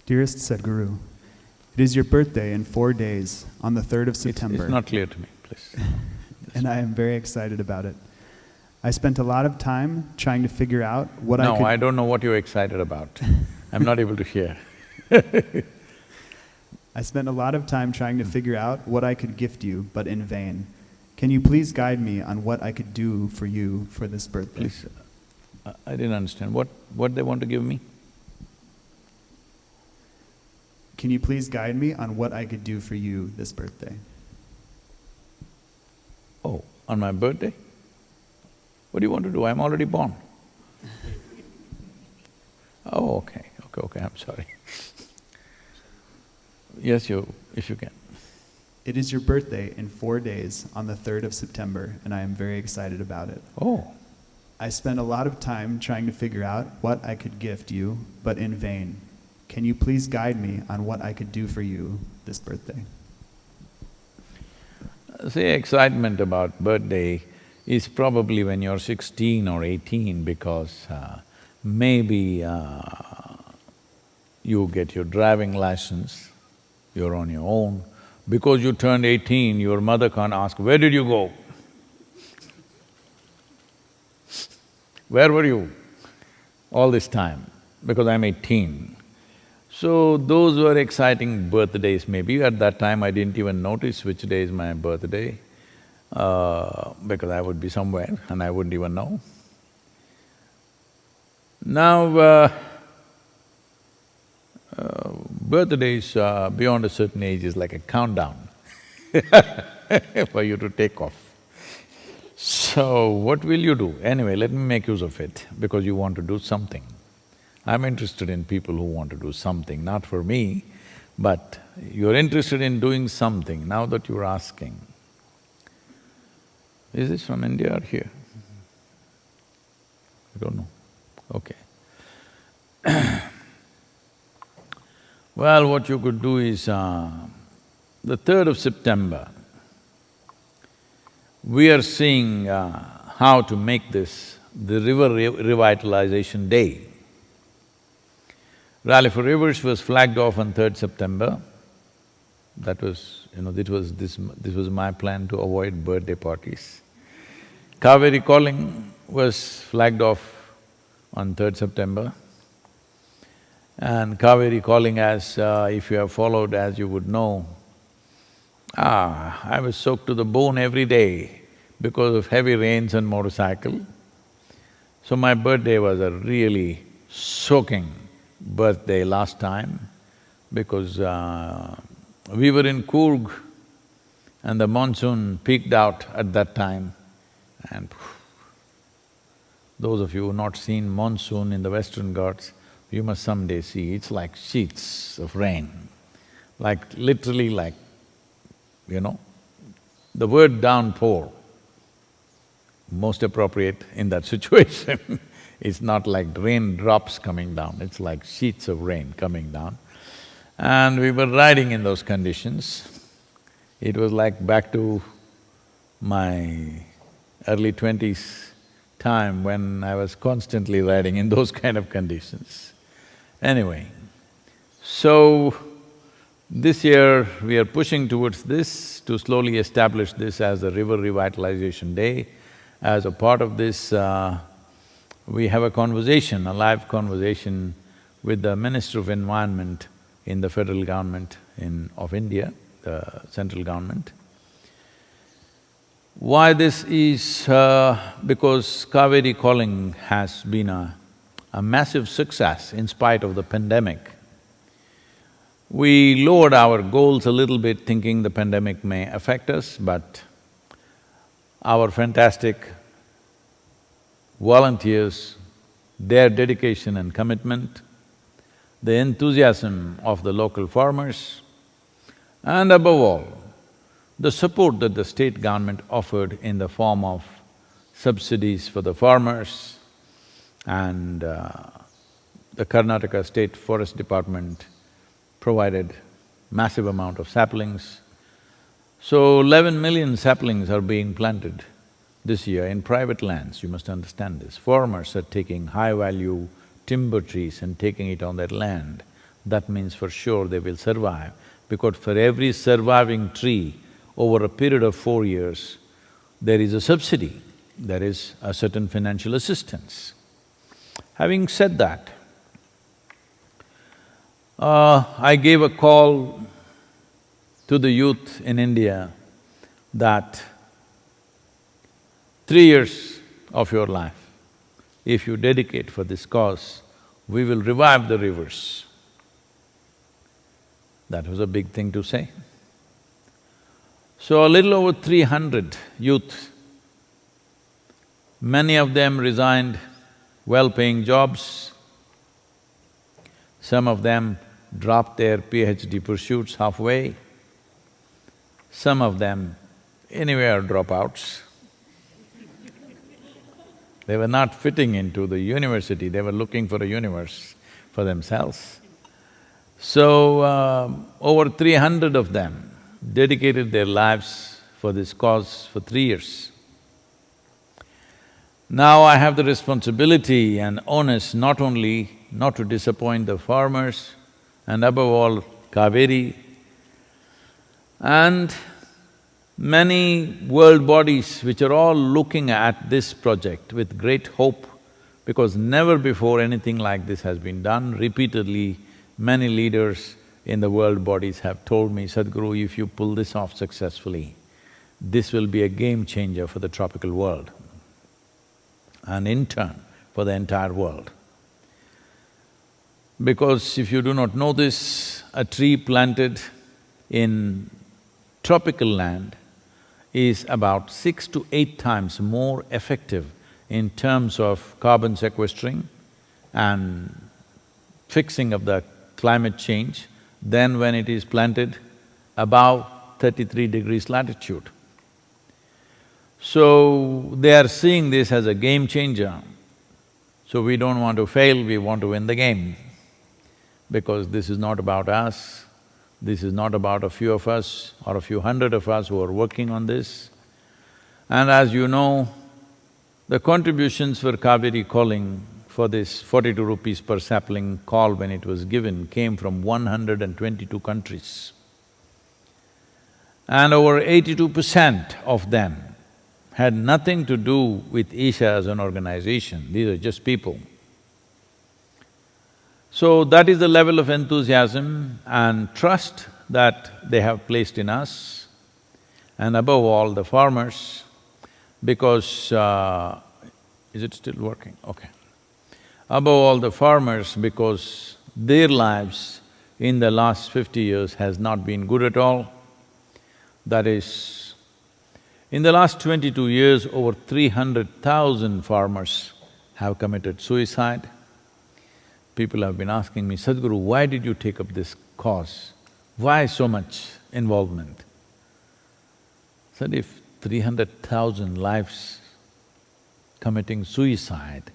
Dearest Sadhguru, it is your birthday in 4 days, on the 3rd of September. It's not clear to me, please. And I am very excited about it. I spent a lot of time trying to figure out what I could… No, I don't know what you're excited about. I'm not able to hear. I spent a lot of time trying to figure out what I could gift you, but in vain. Can you please guide me on what I could do for you for this birthday? Please, I didn't understand. What they want to give me? Can you please guide me on what I could do for you this birthday? Oh, on my birthday? What do you want to do? I'm already born. Oh, okay, I'm sorry. Yes, if you can. It is your birthday in 4 days, on the 3rd of September, and I am very excited about it. Oh. I spent a lot of time trying to figure out what I could gift you, but in vain. Can you please guide me on what I could do for you this birthday? See, excitement about birthday is probably when you're 16 or 18 because maybe you get your driving license, you're on your own. Because you turned 18, your mother can't ask, where did you go? Where were you all this time? Because I'm 18. So those were exciting birthdays maybe. At that time I didn't even notice which day is my birthday because I would be somewhere and I wouldn't even know. Now, birthdays beyond a certain age is like a countdown for you to take off. So, what will you do? Anyway, let me make use of it because you want to do something. I'm interested in people who want to do something, not for me, but you're interested in doing something now that you're asking. Is this from India or here? I don't know. Okay. Well, what you could do is, the 3rd of September, we are seeing how to make this the River Revitalization Day. Rally for Rivers was flagged off on 3rd September. That was, this was my plan to avoid birthday parties. Kaveri Calling was flagged off on 3rd September. And Kaveri Calling, as if you have followed, as you would know, I was soaked to the bone every day because of heavy rains and motorcycle. So my birthday was a really soaking birthday last time because we were in Coorg and the monsoon peaked out at that time and those of you who have not seen monsoon in the Western Ghats, you must someday see, it's like sheets of rain, like literally like, the word downpour, most appropriate in that situation. It's not like raindrops coming down, it's like sheets of rain coming down. And we were riding in those conditions. It was like back to my early 20s time when I was constantly riding in those kind of conditions. Anyway, so this year we are pushing towards this to slowly establish this as a River Revitalization Day. As a part of this, we have a conversation, a live conversation with the Minister of Environment in the federal government of India, the central government. Why this is because Kaveri Calling has been a massive success in spite of the pandemic. We lowered our goals a little bit thinking the pandemic may affect us, but our fantastic volunteers, their dedication and commitment, the enthusiasm of the local farmers, and above all, the support that the state government offered in the form of subsidies for the farmers and the Karnataka State Forest Department provided massive amount of saplings. So 11 million saplings are being planted this year in private lands, you must understand this. Farmers are taking high-value timber trees and taking it on their land. that means for sure they will survive, because for every surviving tree, over a period of 4 years, there is a subsidy, there is a certain financial assistance. Having said that, I gave a call to the youth in India that 3 years of your life, if you dedicate for this cause, we will revive the rivers. That was a big thing to say. So a little over 300 youth, many of them resigned well-paying jobs, some of them dropped their PhD pursuits halfway, some of them anyway are dropouts. They were not fitting into the university, they were looking for a universe for themselves. So, over 300 of them dedicated their lives for this cause for 3 years. Now I have the responsibility and onus not only not to disappoint the farmers and above all Kaveri and many world bodies which are all looking at this project with great hope, because never before anything like this has been done. Repeatedly, many leaders in the world bodies have told me, Sadhguru, if you pull this off successfully, this will be a game changer for the tropical world and in turn for the entire world. Because if you do not know this, a tree planted in tropical land is about 6 to 8 times more effective in terms of carbon sequestering and fixing of the climate change than when it is planted above 33 degrees latitude. So, they are seeing this as a game changer. So we don't want to fail, we want to win the game. Because this is not about us, this is not about a few of us or a few hundred of us who are working on this. And as you know, the contributions for Kaveri calling for this 42 rupees per sapling call when it was given came from 122 countries. And over 82% of them had nothing to do with Isha as an organization, these are just people. So that is the level of enthusiasm and trust that they have placed in us, and above all the farmers, because… is it still working? Okay. Above all the farmers, because their lives in the last 50 years has not been good at all. That is, in the last 22 years, over 300,000 farmers have committed suicide. People have been asking me, Sadhguru, why did you take up this cause? Why so much involvement? I said, if 300,000 lives committing suicide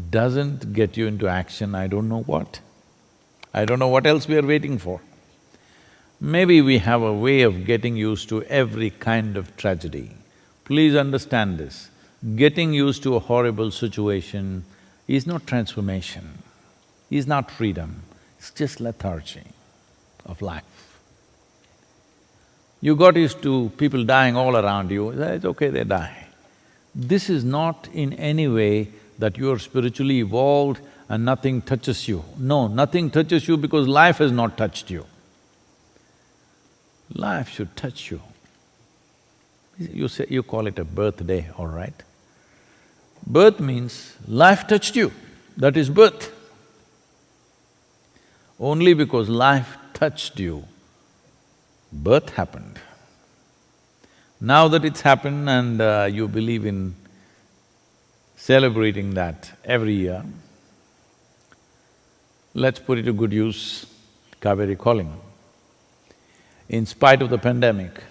doesn't get you into action, I don't know what. I don't know what else we are waiting for. Maybe we have a way of getting used to every kind of tragedy. Please understand this, getting used to a horrible situation is not transformation, is not freedom, it's just lethargy of life. You got used to people dying all around you, it's okay, they die. This is not in any way that you are spiritually evolved and nothing touches you. No, nothing touches you because life has not touched you. Life should touch you. You call it a birthday, all right. Birth means life touched you, that is birth. Only because life touched you, birth happened. Now that it's happened and you believe in celebrating that every year, let's put it to good use, Kaveri calling. In spite of the pandemic,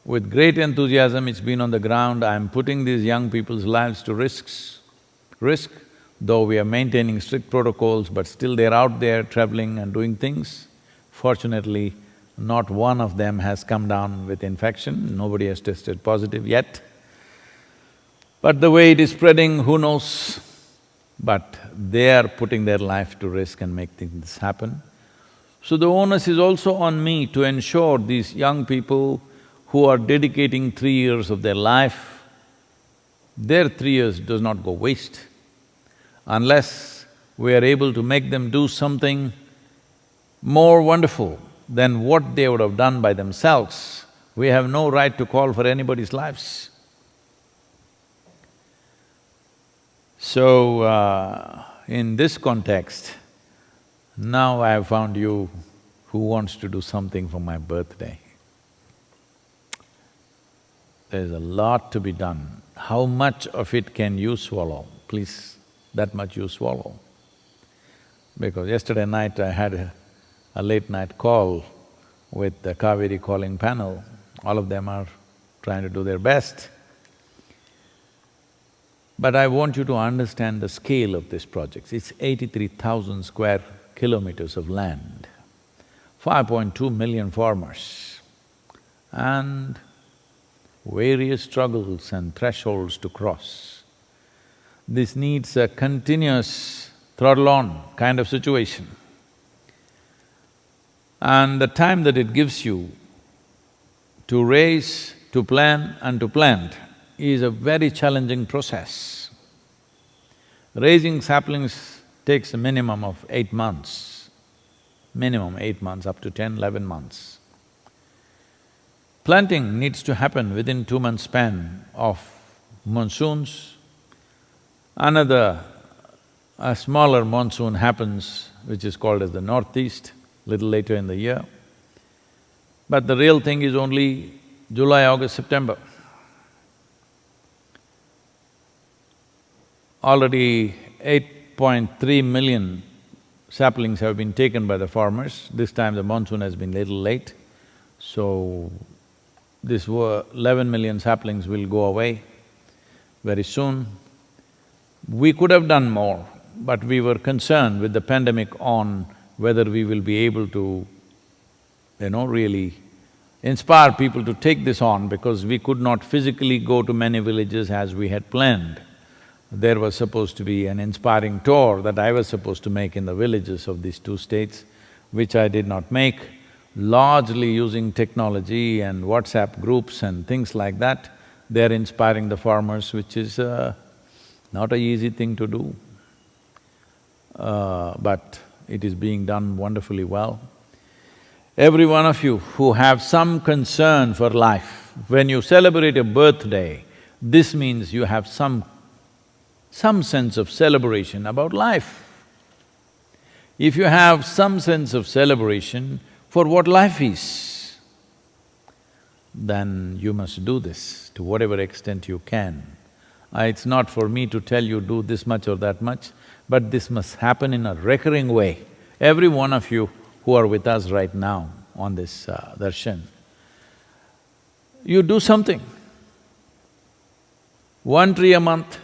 with great enthusiasm it's been on the ground, I'm putting these young people's lives to risk, though we are maintaining strict protocols, but still they're out there traveling and doing things. Fortunately, not one of them has come down with infection, nobody has tested positive yet. But the way it is spreading, who knows? but they are putting their life to risk and making this happen. So the onus is also on me to ensure these young people who are dedicating 3 years of their life, their 3 years does not go waste. Unless we are able to make them do something more wonderful than what they would have done by themselves, we have no right to call for anybody's lives. So, in this context, now I have found you who wants to do something for my birthday. There's a lot to be done. How much of it can you swallow? Please, that much you swallow. Because yesterday night I had a late night call with the Kaveri calling panel. All of them are trying to do their best. But I want you to understand the scale of this project. It's 83,000 square kilometers of land, 5.2 million farmers, and various struggles and thresholds to cross. This needs a continuous throttle-on kind of situation. And the time that it gives you to raise, to plan and to plant is a very challenging process. Raising saplings takes a minimum of 8 months, minimum 8 months, up to 10, 11 months. Planting needs to happen within 2 months span of monsoons. A smaller monsoon happens, which is called as the northeast, little later in the year. But the real thing is only July, August, September. Already 8.3 million saplings have been taken by the farmers. This time the monsoon has been little late, so this 11 million saplings will go away very soon. We could have done more, but we were concerned with the pandemic on whether we will be able to, really inspire people to take this on, because we could not physically go to many villages as we had planned. There was supposed to be an inspiring tour that I was supposed to make in the villages of these 2 states, which I did not make, largely using technology and WhatsApp groups and things like that. They're inspiring the farmers, which is not an easy thing to do, but it is being done wonderfully well. Every one of you who have some concern for life, when you celebrate a birthday, this means you have some sense of celebration about life. If you have some sense of celebration for what life is, then you must do this to whatever extent you can. It's not for me to tell you do this much or that much, but this must happen in a recurring way. Every one of you who are with us right now on this darshan, you do something. 1 tree a month,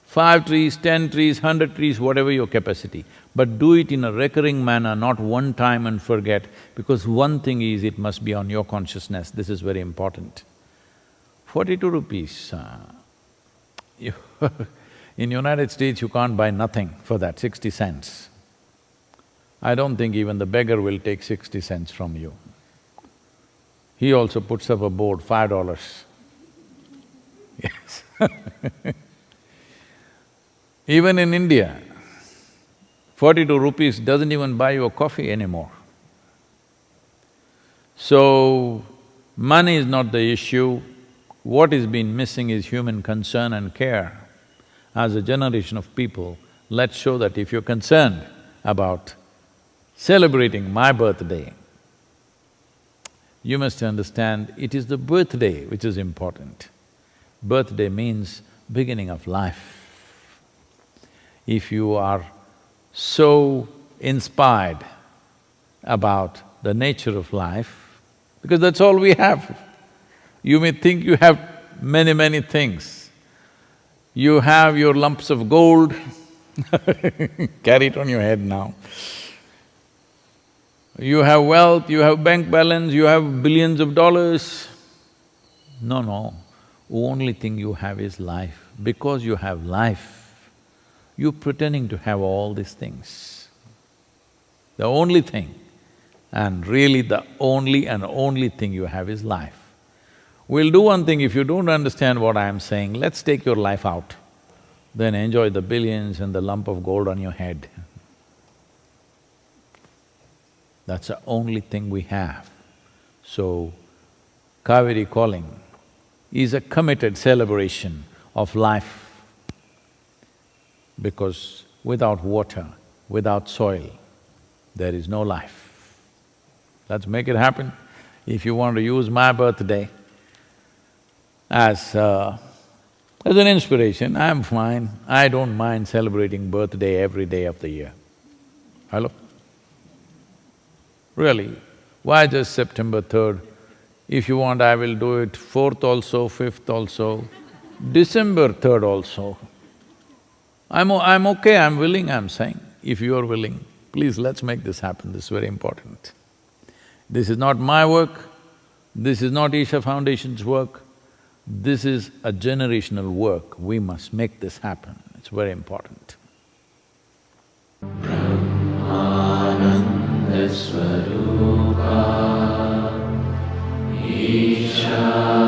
5 trees, 10 trees, 100 trees, whatever your capacity. But do it in a recurring manner, not one time and forget, because one thing is, it must be on your consciousness, this is very important. 42 rupees, in United States you can't buy nothing for that, 60 cents. I don't think even the beggar will take 60 cents from you. He also puts up a board, $5. Yes Even in India, 42 rupees doesn't even buy you a coffee anymore. So, money is not the issue. What is been missing is human concern and care. As a generation of people, let's show that if you're concerned about celebrating my birthday, you must understand it is the birthday which is important. Birthday means beginning of life. If you are so inspired about the nature of life, because that's all we have. You may think you have many, many things. You have your lumps of gold, carry it on your head now. You have wealth, you have bank balance, you have billions of dollars. No, only thing you have is life. Because you have life, you're pretending to have all these things. The only thing, and really the only thing you have is life. We'll do one thing, if you don't understand what I'm saying, let's take your life out, then enjoy the billions and the lump of gold on your head. That's the only thing we have. So, Kaveri calling is a committed celebration of life, because without water, without soil, there is no life. Let's make it happen. If you want to use my birthday as an inspiration, I'm fine. I don't mind celebrating birthday every day of the year. Hello? Really, why just September 3rd? If you want, I will do it 4th also, 5th also, December 3rd also. I'm okay, I'm willing, I'm saying. If you are willing, please let's make this happen, this is very important. This is not my work, this is not Isha Foundation's work, this is a generational work. We must make this happen, it's very important. Swarupa Isha